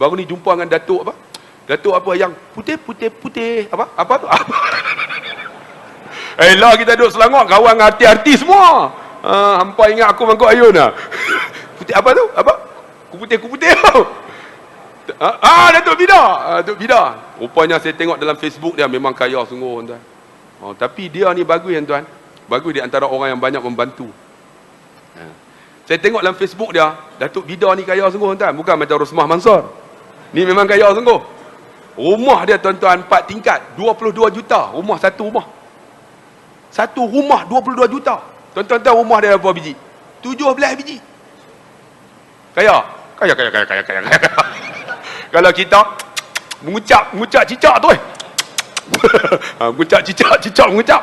Baru ni jumpa dengan Datuk apa? Datuk apa yang putih. Apa tu? Lah kita duduk Selangor, kawan dengan artis-artis semua. Hampa ingat aku mangkuk ayun lah. Putih apa tu? Apa? Kuputih tu. Datuk Bida. Datuk Bida. Rupanya saya tengok dalam Facebook dia memang kaya sungguh tuan. Tapi dia ni bagus tuan. Bagus di antara orang yang banyak membantu. Saya tengok dalam Facebook dia, Datuk Bida ni kaya sungguh tuan. Bukan macam Rosmah Mansur. Ni memang kaya sungguh. Rumah dia tuan-tuan 4 tingkat, 22 juta. Rumah satu rumah. Satu rumah 22 juta. Tuan-tuan tahu rumah dia berapa biji? 17 biji. Kaya. Kalau kita mengucap cicak tu mengucap cicak mengucap.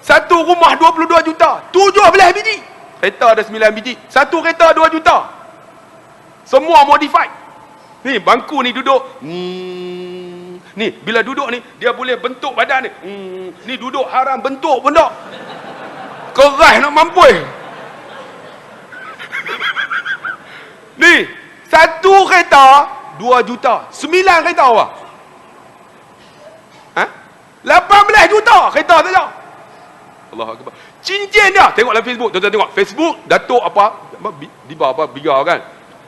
Satu rumah 22 juta, 17 biji. Kereta ada 9 biji. Satu kereta 2 juta. Semua modified. Ni bangku ni duduk. Ni bila duduk ni dia boleh bentuk badan ni. Ni duduk haram bentuk pun tak. Keras nak mampus. Ni satu kereta 2 juta. 9 kereta apa? 18 juta kereta saja. Allahu Akbar. Cincin dia, tengok dalam Facebook, tuan-tuan tengok Facebook Datuk apa di bawah apa bigar kan.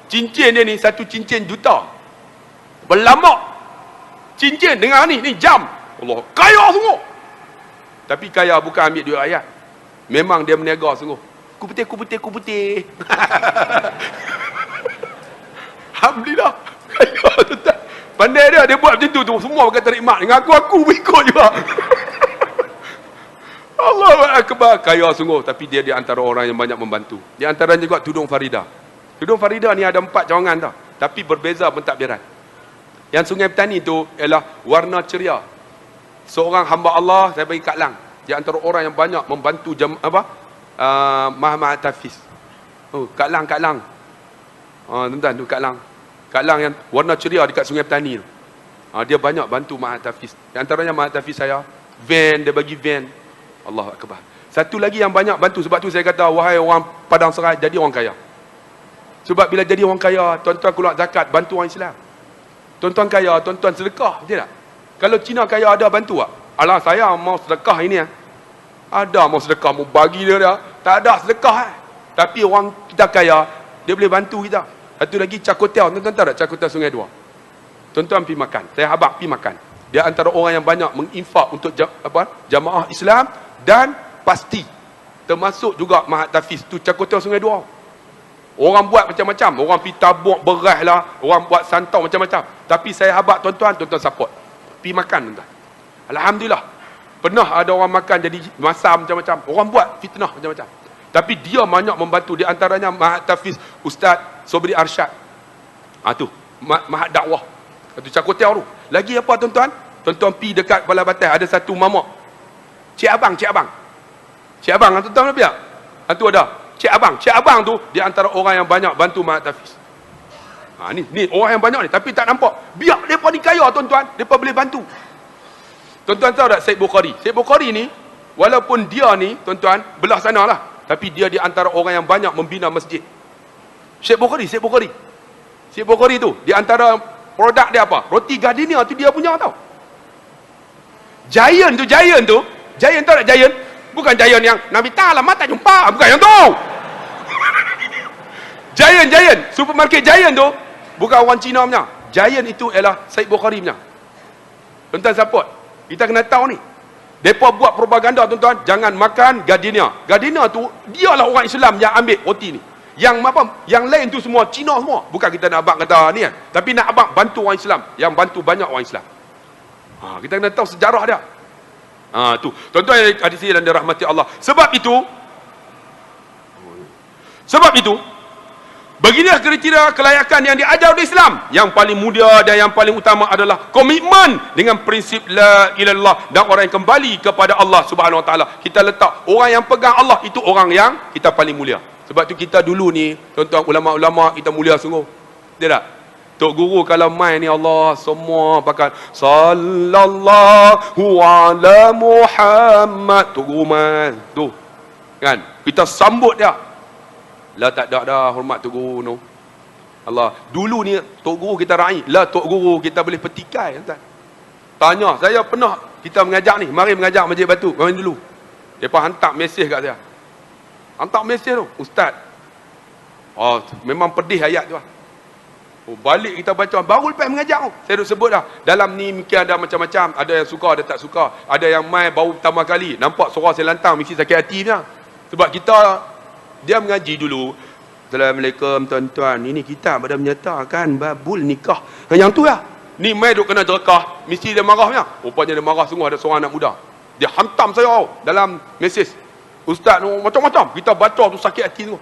Cincin dia ni satu cincin juta. Berlamak. Cincin dengan ni jam. Allah, kaya sungguh. Tapi kaya bukan ambil duit rakyat. Memang dia berniaga sungguh. Kuputih. Alhamdulillah. Kaya tuan. Pandai dia buat macam tu semua pakai tarik mak. Dengan aku ikut juga. Allah Akbar, kaya sungguh. Tapi dia di antara orang yang banyak membantu. Di antaranya juga Tudung Farida. Tudung Farida ni ada 4 cawangan tau. Tapi berbeza pentadbiran. Yang Sungai Petani tu ialah warna ceria. Seorang hamba Allah, saya bagi Kak Lang. Di antara orang yang banyak membantu Mahat Hafiz. Kak Lang. Tuan-tuan tu Kak Lang. Kak Lang yang warna ceria dekat Sungai Petani tu. Dia banyak bantu Mahat Hafiz. Di antaranya Mahat Hafiz saya, dia bagi van. Allahu Akbar. Satu lagi yang banyak bantu, sebab tu saya kata wahai orang Padang Serai, jadi orang kaya. Sebab bila jadi orang kaya, tuan-tuan keluar zakat, bantu orang Islam. Tuan-tuan kaya, tuan-tuan sedekah, betul tak? Kalau Cina kaya ada bantu tak? Alah, saya mau sedekah ini. Ada mau sedekah, mau bagi dia. Tak ada sedekah. Tapi orang kita kaya, dia boleh bantu kita. Satu lagi Cakotel, tuan-tuan tahu tak Cakotel Sungai Dua? Tuan-tuan pergi makan, saya habaq pergi makan. Dia antara orang yang banyak menginfak untuk jamaah Islam. Dan pasti termasuk juga Mahat Hafiz tu Cakotel Sungai Dua. Orang buat macam-macam, orang pergi tabuk beras lah, orang buat santau macam-macam. Tapi saya habaq tuan-tuan support. Pergi makan tuan-tuan. Alhamdulillah. Pernah ada orang makan jadi masam macam-macam. Orang buat fitnah macam-macam. Tapi dia banyak membantu. Di antaranya Mahat Hafiz Ustaz Sobri Arsyad. Tu Mahat Dakwah. Itu Cakotel tu. Lagi apa tuan-tuan? Tuan-tuan pergi dekat Kepala Batai, ada satu mamak. Cik Abang tuan-tuan lebih tak? Tu ada Cik Abang tu di antara orang yang banyak bantu Mahat Hafiz. Ni orang yang banyak ni, tapi tak nampak. Biar mereka ni kaya tuan-tuan, mereka boleh bantu. Tuan-tuan tahu tak Syed Bukhari ni, walaupun dia ni tuan-tuan belah sana lah, tapi dia di antara orang yang banyak membina masjid. Syed Bukhari tu di antara produk dia apa? Roti Gardenia tu dia punya tau. Giant tu Giant tahu tak Giant? Bukan Giant yang Nabi Ta'ala mata jumpa. Bukan yang tu. Giant. Supermarket Giant tu. Bukan orang Cina punya. Giant itu ialah Syed Bukhari punya. Tuan-tuan support. Kita kena tahu ni. Mereka buat propaganda tuan-tuan. Jangan makan Gardenia. Gardenia tu, dialah orang Islam yang ambil roti ni. Yang Yang lain tu semua Cina semua. Bukan kita nak abang kata ni kan. Tapi nak abang bantu orang Islam. Yang bantu banyak orang Islam. Kita kena tahu sejarah dia. Tu tuan-tuan yang hadis dan dirahmati Allah. Sebab itu beginilah kriteria kelayakan yang diajar oleh Islam. Yang paling mulia dan yang paling utama adalah komitmen dengan prinsip la ilaha illallah dan orang yang kembali kepada Allah Subhanahu Wa Taala. Kita letak orang yang pegang Allah itu orang yang kita paling mulia. Sebab tu kita dulu ni tuan-tuan ulama-ulama kita mulia sungguh. Betul tak? Tok Guru kalau main ni Allah semua pakai sallallahu ala Muhammad. Tok Guru main tu kan, kita sambut dia lah, tak ada dah hormat Tok Guru no. Allah. Dulu ni tok guru kita raih, lah tok guru kita boleh petikai, tuan. Tanya, saya pernah kita mengajar ni, mari mengajar Masjid Batu, main dulu. Depa hantar mesej kat saya. Hantar mesej tu, ustaz. Oh, memang pedih ayat tu lah. Oh, balik kita baca, baru lepas mengajar tu. Saya duk sebut dah. Dalam ni mungkin ada macam-macam. Ada yang suka, ada tak suka. Ada yang main baru pertama kali. Nampak suara selantang, mesti sakit hati punya. Sebab kita, dia mengaji dulu. Assalamualaikum tuan-tuan. Ini kitab ada menyatakan babul nikah. Yang tu lah. Ni main duk kena jerakah. Mesti dia marah punya. Rupanya dia marah sungguh, ada seorang anak muda. Dia hantam saya dalam mesej. Ustaz tu macam-macam. Kita baca tu sakit hati tu.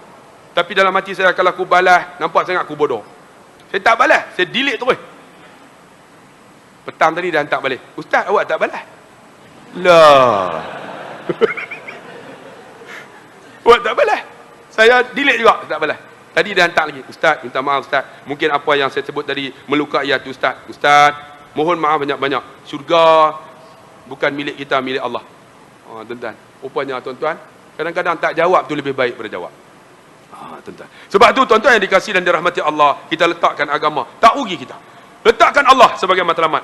Tapi dalam hati saya, kalau aku balas, nampak sangat aku bodoh. Saya tak balas, saya delete terus. Petang tadi dah hantar balik. Ustaz, awak tak balas? Lah. Awak tak balas? Saya delete juga, tak balas. Tadi dah hantar lagi. Ustaz, minta maaf Ustaz. Mungkin apa yang saya sebut tadi melukai hati Ustaz. Ustaz, mohon maaf banyak-banyak. Syurga bukan milik kita, milik Allah. Tuan-tuan. Rupanya tuan-tuan, kadang-kadang tak jawab tu lebih baik pada jawab. Tuan-tuan. Sebab tu tuan-tuan yang dikasihi dan dirahmati Allah, kita letakkan agama, tak rugi kita. Letakkan Allah sebagai matlamat.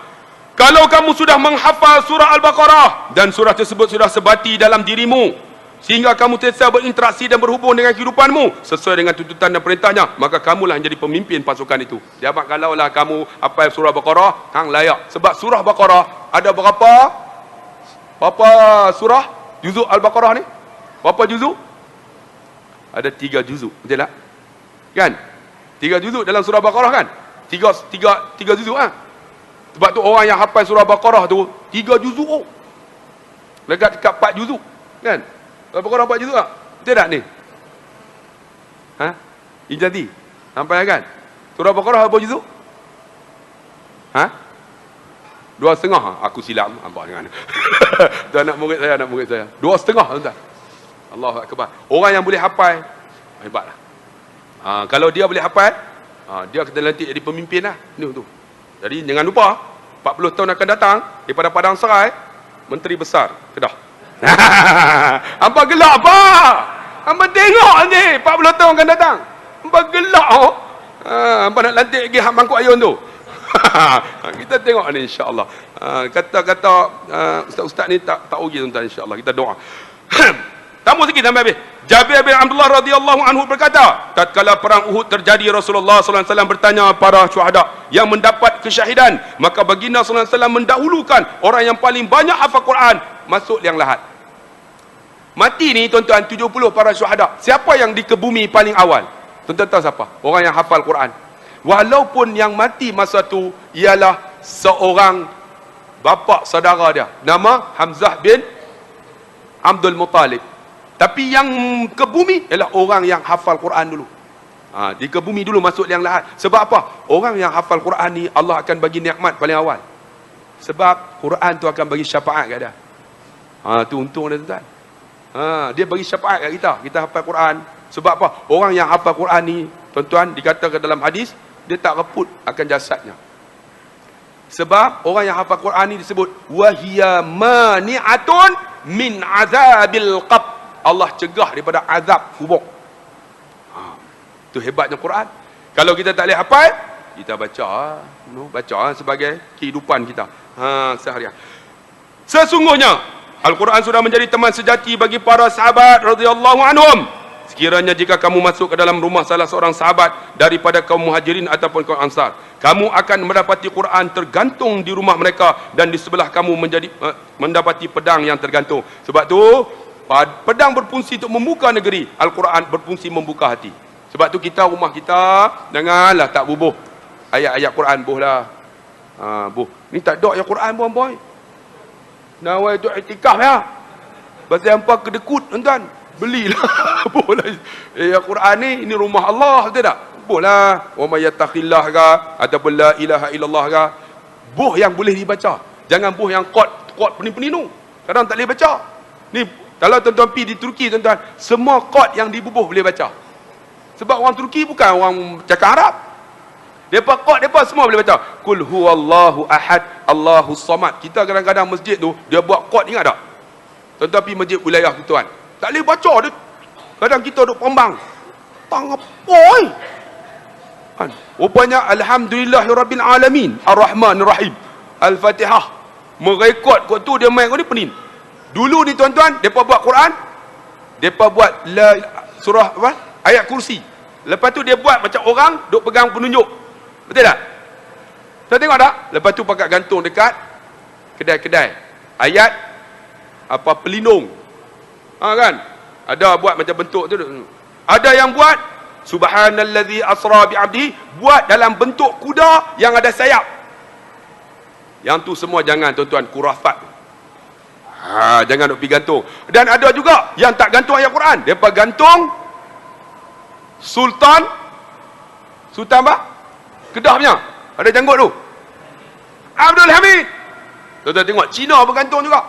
Kalau kamu sudah menghafal surah Al-Baqarah dan surah tersebut sudah sebati dalam dirimu sehingga kamu sentiasa berinteraksi dan berhubung dengan kehidupanmu sesuai dengan tuntutan dan perintahnya, maka kamulah yang jadi pemimpin pasukan itu. Jamak kalaulah kamu hafal surah Baqarah, hang layak. Sebab surah Baqarah ada berapa surah juzuk Al-Baqarah ni? Berapa juzuk? Ada 3 juzuk, betul tak? Kan? 3 juzuk dalam surah Baqarah kan? 3 juzuk ah. Sebab tu orang yang hafal surah Baqarah tu 3 juzuk. Oh. Dekat 4 juzuk, kan? Surah Baqarah 4 juzuk tak? Betul tak ni? Ha? Ijadi. Sampai kan? Surah Baqarah berapa juzuk? Ha? 2,5. Aku silap nampak dengan. Tu anak murid saya. 2,5 tuan. Allahu akbar. Orang yang boleh hafal hebatlah. Kalau dia boleh hafal, dia akan nanti jadi pemimpin lah. Tu. Jadi jangan lupa 40 tahun akan datang daripada Padang Serai, Menteri Besar Kedah. Hampa gelak apa? Hampa tengok ni 40 tahun akan datang. Hampa gelak oh. Hampa nak lantik lagi hak mangkuk ayun tu. Kita tengok ni insya-Allah. Kata-kata ustaz-ustaz ni tak rugi tuan-tuan, insya-Allah kita doa. Tambah sikit sampai habis. Jabir bin Abdullah radhiyallahu anhu berkata, tatkala perang Uhud terjadi, Rasulullah sallallahu alaihi wasallam bertanya para syuhada yang mendapat kesyahidan, maka baginda sallallahu alaihi wasallam mendahulukan orang yang paling banyak hafal Quran masuk liang lahat. Mati ni tuan-tuan 70 para syuhada. Siapa yang dikebumi paling awal? Tuan-tuan tahu siapa? Orang yang hafal Quran. Walaupun yang mati masa tu ialah seorang bapa saudara dia, nama Hamzah bin Abdul Muttalib. Tapi yang ke bumi ialah orang yang hafal Quran dulu. Di ke bumi dulu masuk liang lahat. Sebab apa? Orang yang hafal Quran ni Allah akan bagi nikmat paling awal. Sebab Quran tu akan bagi syafaat kat dia. Tu untung dia tuan. Dia bagi syafaat kat kita. Kita hafal Quran. Sebab apa? Orang yang hafal Quran ni, tuan-tuan, dikatakan dalam hadis, dia tak reput akan jasadnya. Sebab orang yang hafal Quran ni disebut wahiya mani'atun min azabil qabr. Allah cegah daripada azab kubur. Itu hebatnya Quran. Kalau kita tak boleh hafal, kita baca sebagai kehidupan kita seharian. Sesungguhnya Al-Quran sudah menjadi teman sejati bagi para sahabat radhiyallahu anhum. Sekiranya jika kamu masuk ke dalam rumah salah seorang sahabat daripada kaum Muhajirin ataupun kaum Ansar, kamu akan mendapati Quran tergantung di rumah mereka, dan di sebelah kamu mendapati pedang yang tergantung. Sebab tu pedang berfungsi untuk membuka negeri, Al-Quran berfungsi membuka hati. Sebab tu kita, rumah kita, janganlah tak bubuh ayat-ayat Quran, buh lah. Buh. Ni tak ada ayat Quran pun, boy. Nawai tu iktikaf ya. Pasal hampa kedekut, tuan-tuan. Belilah. Buh lah. Ayat Quran ni, ini rumah Allah, betul tak? Buh lah. Wa may yattakhillah ka, ataupun la ilaha illallah ka. Buh yang boleh dibaca. Jangan buh yang qad pening-pening tu. Kadang tak boleh baca. Ni kalau tuan-tuan pergi di Turki, tuan-tuan, semua qad yang dibubuh boleh baca. Sebab orang Turki bukan orang cakap Arab. Depa qad depa semua boleh baca. Qul huwallahu ahad, Allahus samad. Kita kadang-kadang masjid tu dia buat qad, ingat tak? Tuan-tuan pergi masjid wilayah tuan, tak boleh baca dia. Kadang kita duk pombang. Tang apa oi? Kan? Rupanya Alhamdulillahirabbil alamin Ar-Rahmanir-Rahim Al-Fatihah. Merekod kot tu dia main kot ni penin. Dulu ni tuan-tuan, depa buat Quran, depa buat surah apa? Ayat kursi. Lepas tu dia buat macam orang duk pegang penunjuk. Betul tak? Tuan tengok tak? Lepas tu pakai gantung dekat kedai-kedai. Ayat apa pelindung. Kan? Ada buat macam bentuk tu. Ada yang buat Subhanallazi asra bi'abdi, buat dalam bentuk kuda yang ada sayap. Yang tu semua jangan tuan-tuan, kurafat. Jangan duk pergi gantung. Dan ada juga yang tak gantung ayat Quran, depa gantung Sultan apa? Kedah punya. Ada janggut tu. Abdul Hamid. Tuan-tuan tengok, Cina bergantung juga.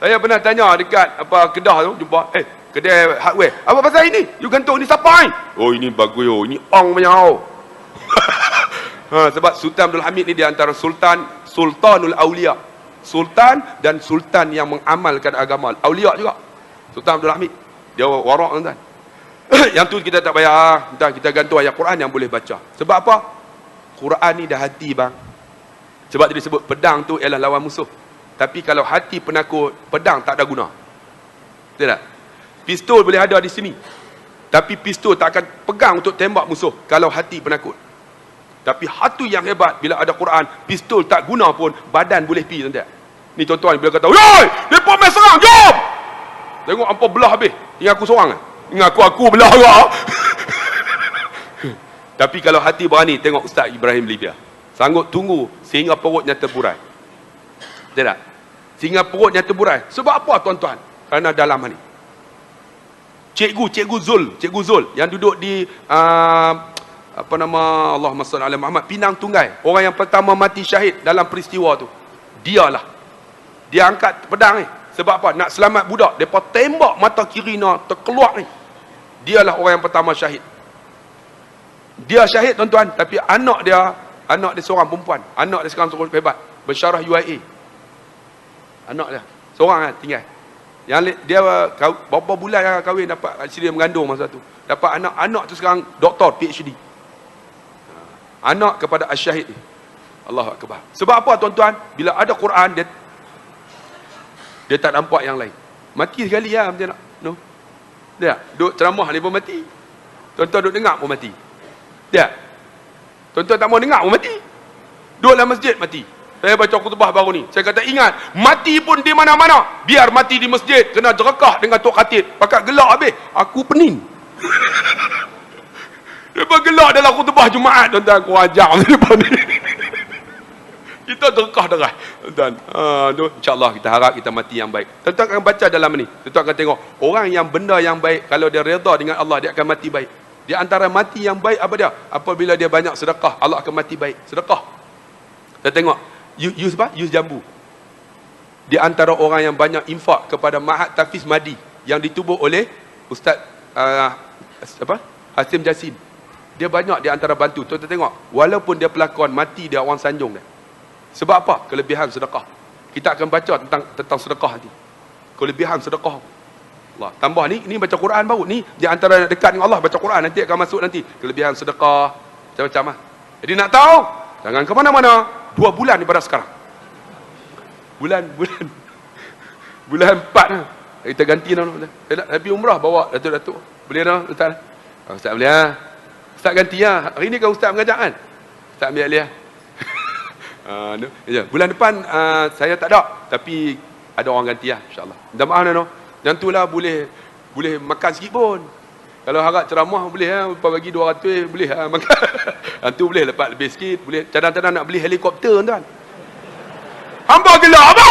Saya pernah tanya dekat apa Kedah tu, jumpa, kedai hardware. Apa pasal ini? You gantung ni siapa ni? Oh, ini bagus oh. Ini ong punya oh. Sebab Sultan Abdul Hamid ni di antara Sultanul Aulia. Sultan dan sultan yang mengamalkan agama. Aulia juga. Sultan Abdul Hamid. Dia warak tuan-tuan. Yang tu kita tak payah. Kita gantung ayat Quran yang boleh baca. Sebab apa? Quran ni dah hati bang. Sebab dia disebut pedang tu ialah lawan musuh. Tapi kalau hati penakut, pedang tak ada guna. Betul tak? Pistol boleh ada di sini. Tapi pistol tak akan pegang untuk tembak musuh kalau hati penakut. Tapi hati yang hebat, bila ada Quran, pistol tak guna pun, badan boleh pergi tuan-tuan. Ni tuan-tuan bila kata, "Yoi, depa main serang, jom!" Tengok hampa belah habis. Tinggal aku seorang ah. Ingat aku belah juga. Tapi kalau hati berani, tengok Ustaz Ibrahim Libya. Sanggup tunggu sehingga perutnya terburai. Betul tak? Sehingga perutnya terburai. Sebab apa tuan-tuan? Kerana dalam ni. Cikgu Zul yang duduk di apa nama, Allahumma salli ala Muhammad, Pinang Tunggai. Orang yang pertama mati syahid dalam peristiwa tu. Dialah. Dia angkat pedang ni. Sebab apa? Nak selamat budak. Depa tembak mata kiri nak terkeluar ni. Dialah orang yang pertama syahid. Dia syahid tuan-tuan, tapi anak dia seorang perempuan. Anak dia sekarang seorang hebat. Bersyarah UIA. Anak dia seorang kan tinggal. Yang dia berapa bulan dah kahwin, dapat dia mengandung masa tu. Dapat anak tu sekarang doktor PhD. Anak kepada asyahid ni. Allahu akbar. Sebab apa tuan-tuan? Bila ada Quran, dia tak nampak yang lain. Mati sekali lah macam nak. No. Dia duk ceramah ni pun mati. Tuan-tuan duk dengar pun mati. Dia. Tuan-tuan tak mau dengar pun mati. Duduk dalam masjid mati. Saya baca khutbah baru ni. Saya kata ingat, mati pun di mana-mana. Biar mati di masjid, kena jerakah dengan Tok Khatib. Pakat gelak habis. Aku pening. Dia gelak dalam khutbah Jumaat, tuan-tuan. Aku ajar depan ni. Kita jerakah darah. Tuan-tuan. InsyaAllah kita harap kita mati yang baik. Tuan-tuan akan baca dalam ni. Tuan-tuan akan tengok. Orang yang benda yang baik, kalau dia redha dengan Allah, dia akan mati baik. Di antara mati yang baik apa dia? Apabila dia banyak sedekah, Allah akan mati baik. Sedekah. Kita tengok. Use jambu. Di antara orang yang banyak infak kepada Mahat Tafiz Madi yang ditubuh oleh Ustaz Hasim Jasim. Dia banyak di antara bantu. Tuan-tuan tengok, walaupun dia pelakon, mati dia orang sanjung dia. Sebab apa? Kelebihan sedekah. Kita akan baca tentang sedekah nanti. Kelebihan sedekah. Allah. Tambah ni baca Quran baru. Ni di antara dekat dengan Allah baca Quran, nanti akan masuk nanti. Kelebihan sedekah macam-macam lah. Jadi nak tahu, jangan ke mana-mana. 2 bulan daripada sekarang. Bulan 4 lah. Kita ganti lah. Nabi Umrah bawa Datuk-Datuk. Boleh lah Ustaz? Ustaz boleh lah. Ustaz ganti lah. Hari ni kan Ustaz mengajar kan? Ustaz ambil alih lah. Bulan depan saya tak ada. Tapi ada orang ganti lah insyaAllah. Minta maaf no. Yang tu lah boleh makan sikit pun. Kalau harap ceramah boleh lah, bagi 200 boleh lah makan. Yang tu boleh lepas lebih sikit, boleh cadang-cadang nak beli helikopter tuan. Hamba gelak apa?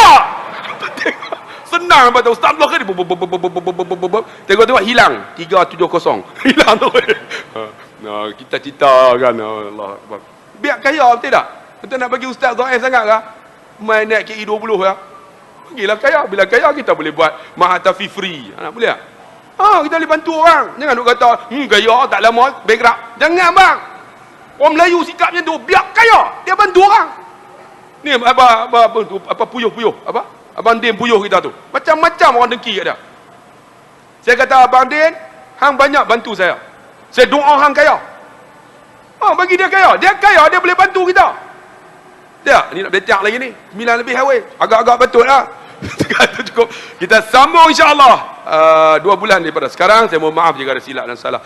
Senang baca Ustaz Abdullah kan. Tengok hilang 370. Hilang tu. Kita cita kan Allah. Biar kaya betul tak? Kita nak bagi Ustaz Dhaif sangat ke? Main naik KI 20 ya. Bagilah kaya. Bila kaya kita boleh buat Mahatafi free. Boleh tak? Kita boleh bantu orang. Jangan duk kata, kaya tak lama bankrupt. Jangan bang. Orang Melayu sikap macam tu, biar kaya, dia bantu orang. Ni apa puyuh, Abang Din puyuh kita tu. Macam-macam orang dengki kat dia. Saya kata, Abang Din, hang banyak bantu saya. Saya doa hang kaya. Bagi dia kaya. Dia kaya, dia boleh bantu kita. Dia, ni nak beletak lagi ni. 9 lebih awal. Agak-agak betul lah. Itu cukup. Kita sambung insya-Allah 2 bulan daripada sekarang. Saya mohon maaf jika ada silap dan salah.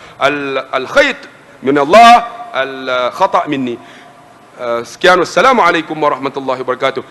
Al-khayt min Allah, al-khata' minni. Sekian, wassalamualaikum warahmatullahi wabarakatuh.